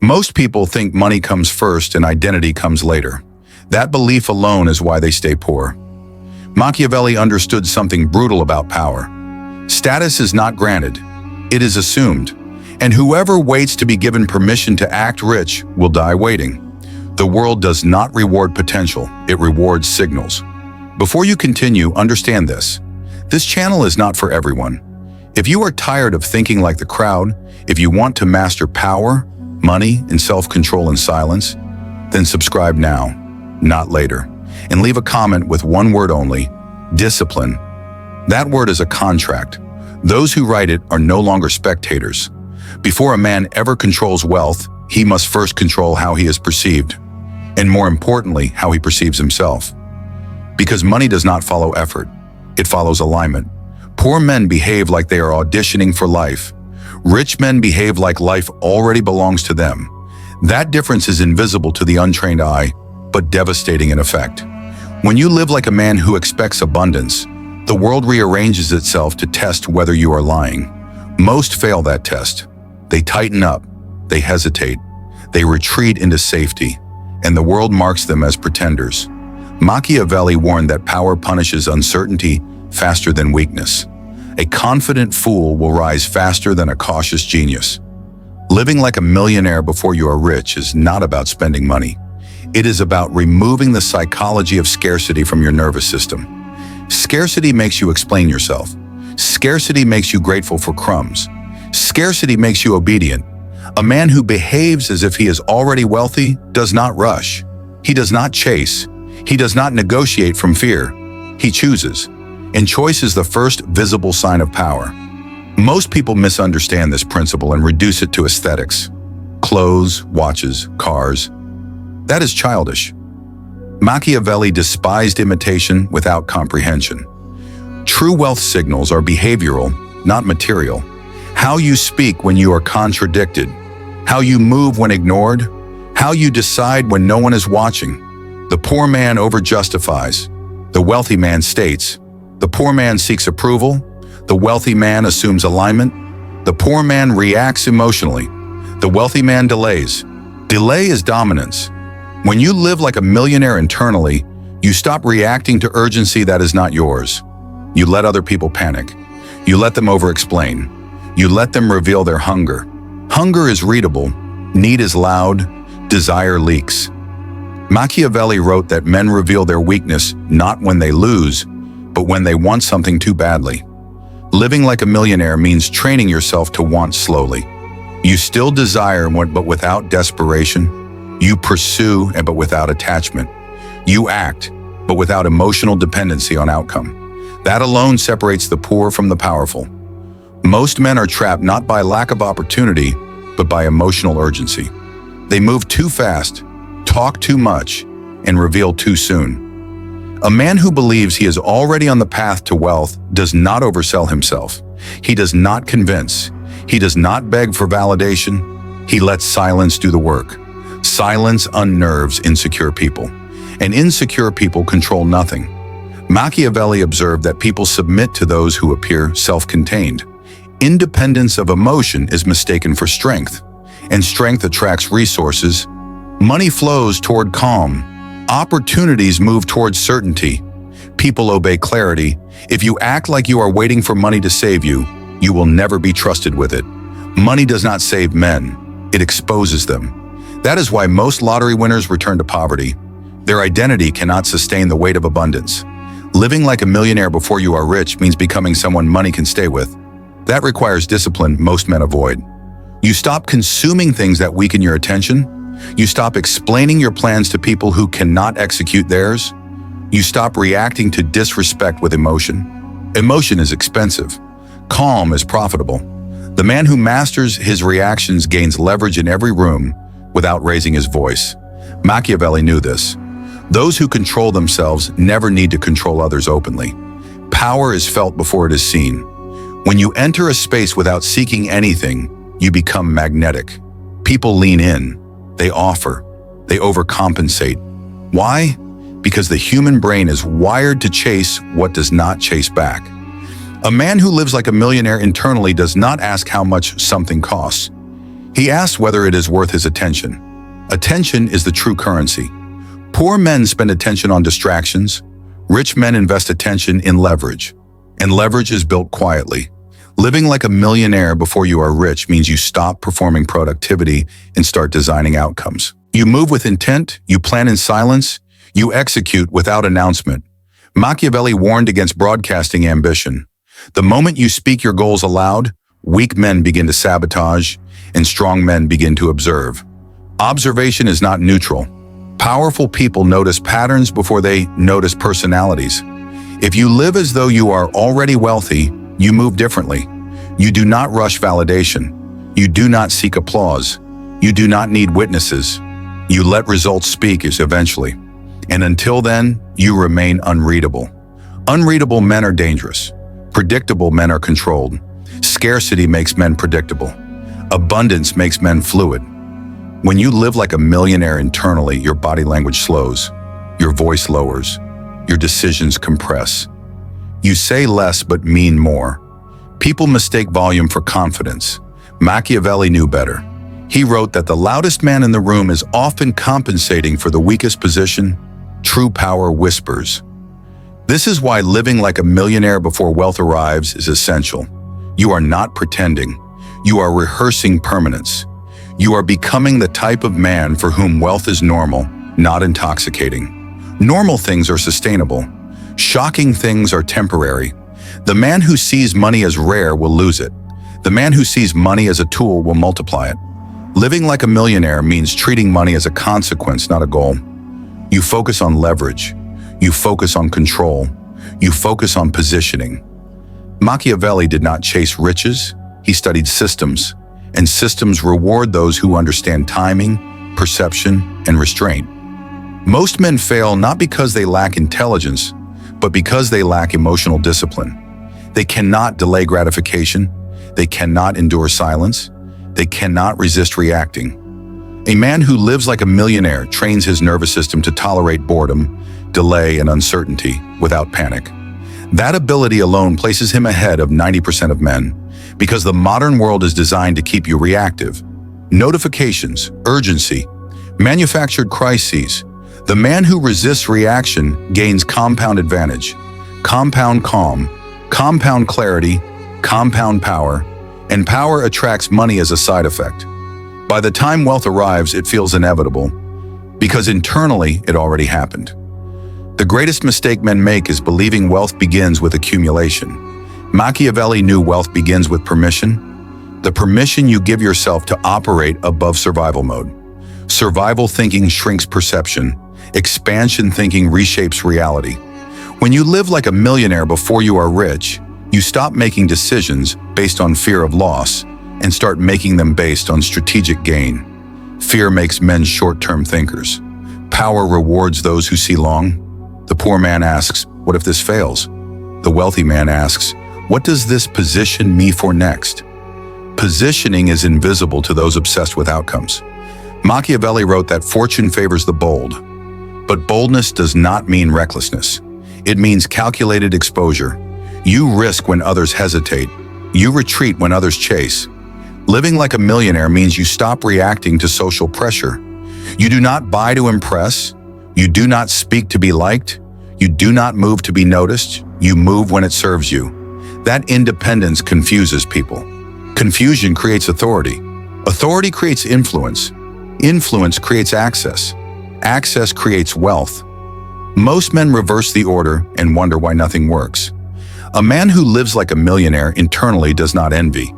Most people think money comes first and identity comes later. That belief alone is why they stay poor. Machiavelli understood something brutal about power. Status is not granted, it is assumed, and whoever waits to be given permission to act rich will die waiting. The world does not reward potential, it rewards signals. Before you continue, understand this. This channel is not for everyone. If you are tired of thinking like the crowd, if you want to master power, money, and self-control in silence, then subscribe now, not later, and leave a comment with one word only: discipline. That word is a contract. Those who write it are no longer spectators. Before a man ever controls wealth, he must first control how he is perceived, and more importantly, how he perceives himself. Because money does not follow effort, it follows alignment. Poor men behave like they are auditioning for life. Rich men behave like life already belongs to them. That difference is invisible to the untrained eye, but devastating in effect. When you live like a man who expects abundance, the world rearranges itself to test whether you are lying. Most fail that test. They tighten up, they hesitate, they retreat into safety, and the world marks them as pretenders. Machiavelli warned that power punishes uncertainty faster than weakness. A confident fool will rise faster than a cautious genius. Living like a millionaire before you are rich is not about spending money. It is about removing the psychology of scarcity from your nervous system. Scarcity makes you explain yourself. Scarcity makes you grateful for crumbs. Scarcity makes you obedient. A man who behaves as if he is already wealthy does not rush. He does not chase. He does not negotiate from fear. He chooses. And choice is the first visible sign of power. Most people misunderstand this principle and reduce it to aesthetics. Clothes, watches, cars. That is childish. Machiavelli despised imitation without comprehension. True wealth signals are behavioral, not material. How you speak when you are contradicted, how you move when ignored, how you decide when no one is watching. The poor man overjustifies. The wealthy man states. The poor man seeks approval. The wealthy man assumes alignment. The poor man reacts emotionally. The wealthy man delays. Delay is dominance. When you live like a millionaire internally, you stop reacting to urgency that is not yours. You let other people panic. You let them over-explain. You let them reveal their hunger. Hunger is readable. Need is loud. Desire leaks. Machiavelli wrote that men reveal their weakness not when they lose, but when they want something too badly. Living like a millionaire means training yourself to want slowly. You still desire, but without desperation. You pursue, but without attachment. You act, but without emotional dependency on outcome. That alone separates the poor from the powerful. Most men are trapped not by lack of opportunity, but by emotional urgency. They move too fast, talk too much, and reveal too soon. A man who believes he is already on the path to wealth does not oversell himself. He does not convince. He does not beg for validation. He lets silence do the work. Silence unnerves insecure people, and insecure people control nothing. Machiavelli observed that people submit to those who appear self-contained. Independence of emotion is mistaken for strength, and strength attracts resources. Money flows toward calm. Opportunities move towards certainty. People obey clarity. If you act like you are waiting for money to save you, you will never be trusted with it. Money does not save men. It exposes them. That is why most lottery winners return to poverty. Their identity cannot sustain the weight of abundance. Living like a millionaire before you are rich means becoming someone money can stay with. That requires discipline most men avoid. You stop consuming things that weaken your attention. You stop explaining your plans to people who cannot execute theirs. You stop reacting to disrespect with emotion. Emotion is expensive. Calm is profitable. The man who masters his reactions gains leverage in every room without raising his voice. Machiavelli knew this. Those who control themselves never need to control others openly. Power is felt before it is seen. When you enter a space without seeking anything, you become magnetic. People lean in, they offer, they overcompensate. Why? Because the human brain is wired to chase what does not chase back. A man who lives like a millionaire internally does not ask how much something costs. He asks whether it is worth his attention. Attention is the true currency. Poor men spend attention on distractions. Rich men invest attention in leverage. And leverage is built quietly. Living like a millionaire before you are rich means you stop performing productivity and start designing outcomes. You move with intent, you plan in silence, you execute without announcement. Machiavelli warned against broadcasting ambition. The moment you speak your goals aloud, weak men begin to sabotage and strong men begin to observe. Observation is not neutral. Powerful people notice patterns before they notice personalities. If you live as though you are already wealthy, you move differently. You do not rush validation. You do not seek applause. You do not need witnesses. You let results speak eventually. And until then, you remain unreadable. Unreadable men are dangerous. Predictable men are controlled. Scarcity makes men predictable. Abundance makes men fluid. When you live like a millionaire internally, your body language slows. Your voice lowers. Your decisions compress. You say less but mean more. People mistake volume for confidence. Machiavelli knew better. He wrote that the loudest man in the room is often compensating for the weakest position. True power whispers. This is why living like a millionaire before wealth arrives is essential. You are not pretending. You are rehearsing permanence. You are becoming the type of man for whom wealth is normal, not intoxicating. Normal things are sustainable. Shocking things are temporary. The man who sees money as rare will lose it. The man who sees money as a tool will multiply it. Living like a millionaire means treating money as a consequence, not a goal. You focus on leverage. You focus on control. You focus on positioning. Machiavelli did not chase riches. He studied systems, and systems reward those who understand timing, perception, and restraint. Most men fail not because they lack intelligence, but because they lack emotional discipline. They cannot delay gratification. They cannot endure silence. They cannot resist reacting. A man who lives like a millionaire trains his nervous system to tolerate boredom, delay, and uncertainty without panic. That ability alone places him ahead of 90% of men, because the modern world is designed to keep you reactive. Notifications, urgency, manufactured crises. The man who resists reaction gains compound advantage, compound calm, compound clarity, compound power, and power attracts money as a side effect. By the time wealth arrives, it feels inevitable, because internally it already happened. The greatest mistake men make is believing wealth begins with accumulation. Machiavelli knew wealth begins with permission, the permission you give yourself to operate above survival mode. Survival thinking shrinks perception. Expansion thinking reshapes reality. When you live like a millionaire before you are rich, you stop making decisions based on fear of loss and start making them based on strategic gain. Fear makes men short-term thinkers. Power rewards those who see long. The poor man asks, "What if this fails?" The wealthy man asks, "What does this position me for next?" Positioning is invisible to those obsessed with outcomes. Machiavelli wrote that fortune favors the bold. But boldness does not mean recklessness. It means calculated exposure. You risk when others hesitate. You retreat when others chase. Living like a millionaire means you stop reacting to social pressure. You do not buy to impress. You do not speak to be liked. You do not move to be noticed. You move when it serves you. That independence confuses people. Confusion creates authority. Authority creates influence. Influence creates access. Access creates wealth. Most men reverse the order and wonder why nothing works. A man who lives like a millionaire internally does not envy.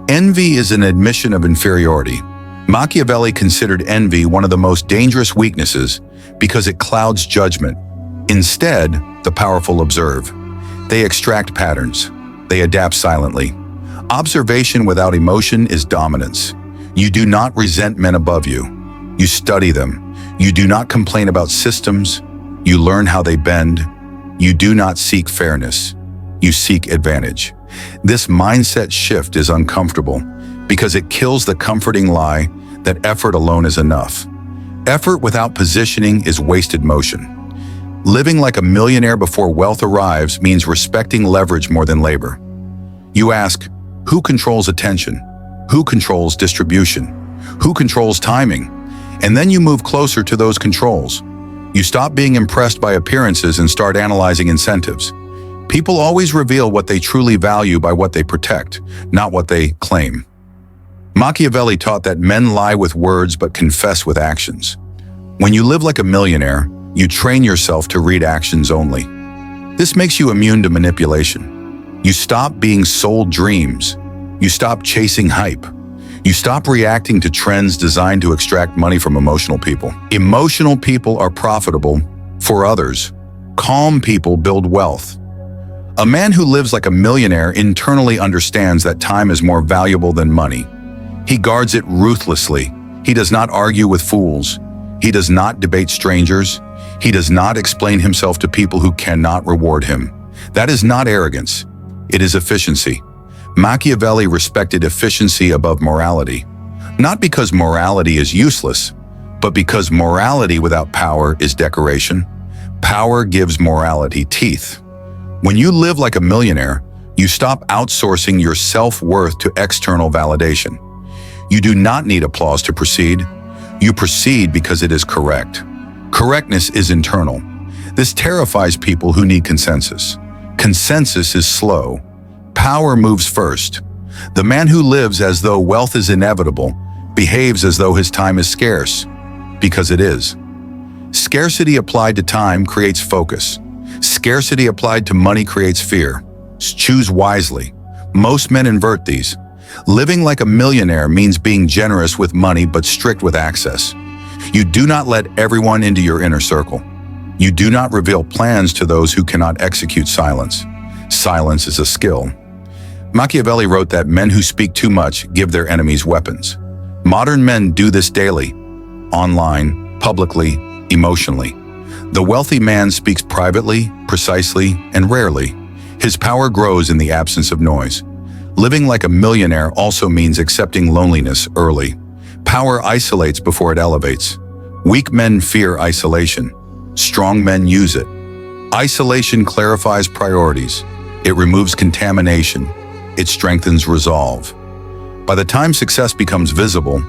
Envy is an admission of inferiority. Machiavelli considered envy one of the most dangerous weaknesses because it clouds judgment. Instead, the powerful observe. They extract patterns. They adapt silently. Observation without emotion is dominance. You do not resent men above you. You study them. You do not complain about systems. You learn how they bend. You do not seek fairness. You seek advantage. This mindset shift is uncomfortable because it kills the comforting lie that effort alone is enough. Effort without positioning is wasted motion. Living like a millionaire before wealth arrives means respecting leverage more than labor. You ask, who controls attention? Who controls distribution? Who controls timing? And then you move closer to those controls. You stop being impressed by appearances and start analyzing incentives. People always reveal what they truly value by what they protect, not what they claim. Machiavelli taught that men lie with words but confess with actions. When you live like a millionaire, you train yourself to read actions only. This makes you immune to manipulation. You stop being sold dreams. You stop chasing hype. You stop reacting to trends designed to extract money from emotional people. Emotional people are profitable for others. Calm people build wealth. A man who lives like a millionaire internally understands that time is more valuable than money. He guards it ruthlessly. He does not argue with fools. He does not debate strangers. He does not explain himself to people who cannot reward him. That is not arrogance. It is efficiency. Machiavelli respected efficiency above morality, not because morality is useless, but because morality without power is decoration. Power gives morality teeth. When you live like a millionaire, you stop outsourcing your self-worth to external validation. You do not need applause to proceed. You proceed because it is correct. Correctness is internal. This terrifies people who need consensus. Consensus is slow. Power moves first. The man who lives as though wealth is inevitable behaves as though his time is scarce, because it is. Scarcity applied to time creates focus. Scarcity applied to money creates fear. Choose wisely. Most men invert these. Living like a millionaire means being generous with money but strict with access. You do not let everyone into your inner circle. You do not reveal plans to those who cannot execute silence. Silence is a skill. Machiavelli wrote that men who speak too much give their enemies weapons. Modern men do this daily, online, publicly, emotionally. The wealthy man speaks privately, precisely, and rarely. His power grows in the absence of noise. Living like a millionaire also means accepting loneliness early. Power isolates before it elevates. Weak men fear isolation. Strong men use it. Isolation clarifies priorities. It removes contamination. It strengthens resolve. By the time success becomes visible,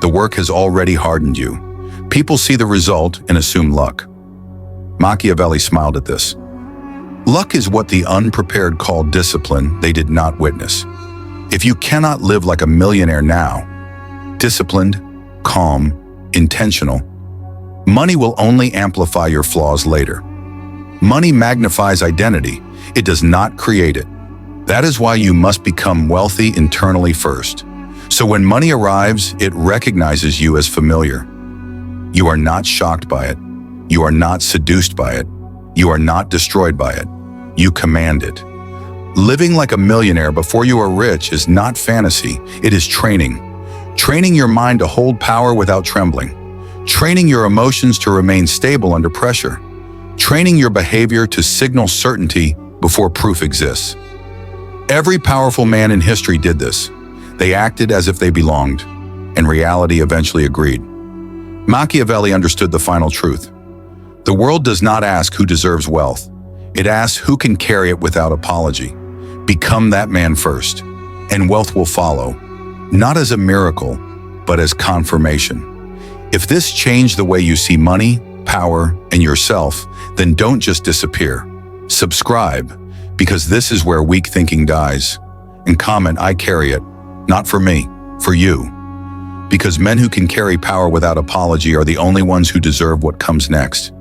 the work has already hardened you. People see the result and assume luck. Machiavelli smiled at this. Luck is what the unprepared call discipline they did not witness. If you cannot live like a millionaire now, disciplined, calm, intentional, money will only amplify your flaws later. Money magnifies identity. It does not create it. That is why you must become wealthy internally first. So when money arrives, it recognizes you as familiar. You are not shocked by it. You are not seduced by it. You are not destroyed by it. You command it. Living like a millionaire before you are rich is not fantasy. It is training. Training your mind to hold power without trembling. Training your emotions to remain stable under pressure. Training your behavior to signal certainty before proof exists. Every powerful man in history did this. They acted as if they belonged, and reality eventually agreed. Machiavelli understood the final truth. The world does not ask who deserves wealth. It asks who can carry it without apology. Become that man first, and wealth will follow, not as a miracle, but as confirmation. If this changed the way you see money, power, and yourself, then don't just disappear. Subscribe, because this is where weak thinking dies. And comment, I carry it, not for me, for you. Because men who can carry power without apology are the only ones who deserve what comes next.